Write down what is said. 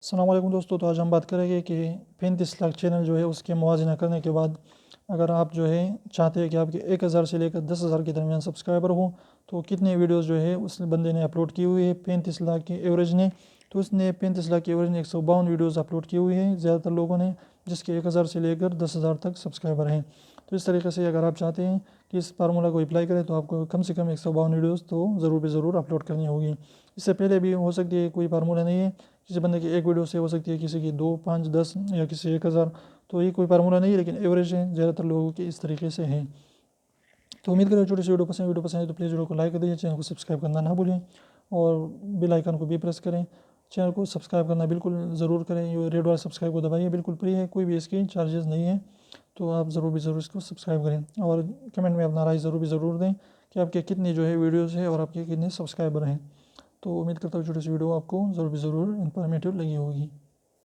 अस्सलाम वालेकुम दोस्तों। तो आज हम बात करेंगे कि 35 लाख चैनल जो है उसके मुवाजना करने के बाद अगर आप जो है चाहते हैं कि आपके 1000 से लेकर 10,000 के दरमियान सब्सक्राइबर हो तो कितने वीडियोस जो है उस बंदे ने अपलोड की हुई है 35 लाख के एवरेज ने। तो उसने 35 लाख के एवरेज ने 152 वीडियोज़ अपलोड की हुई है ज़्यादातर लोगों ने, जिसके 1000 से लेकर 10,000 तक सब्सक्राइबर हैं। तो इस तरीके से अगर आप चाहते हैं कि इस फार्मूला को अप्लाई करें तो आपको कम से कम 152 वीडियोज़ तो ज़रूर ज़रूर अपलोड करनी होगी। इससे पहले भी हो सकती है, कोई फार्मूला नहीं है, किसी बंदे की एक वीडियो से हो सकती है, किसी की 2, 5, 10 या किसी 1000। तो ये कोई फार्मूला नहीं है, लेकिन एवरेज है, ज़्यादातर लोगों की इस तरीके से है। तो उम्मीद करें छोटी सी वीडियो पसंद है तो प्लीज़ वीडियो को लाइक कर दीजिए, चैनल को सब्सक्राइब करना ना भूलें और बेल आइकन को भी प्रेस करें। चैनल को सब्सक्राइब करना बिल्कुल ज़रूर करें, ये रेड वाला सब्सक्राइब को दबाइए, बिल्कुल फ्री है, कोई भी इसकी चार्जेस नहीं है। तो आप ज़रूर इसको सब्सक्राइब करें और कमेंट में अपना राय ज़रूर दें कि आपके कितनी जो है वीडियोज़ है और आपके कितने सब्सक्राइबर हैं। तो उम्मीद करता हूँ छोटी सी वीडियो आपको ज़रूर इन्फॉर्मेटिव लगी होगी।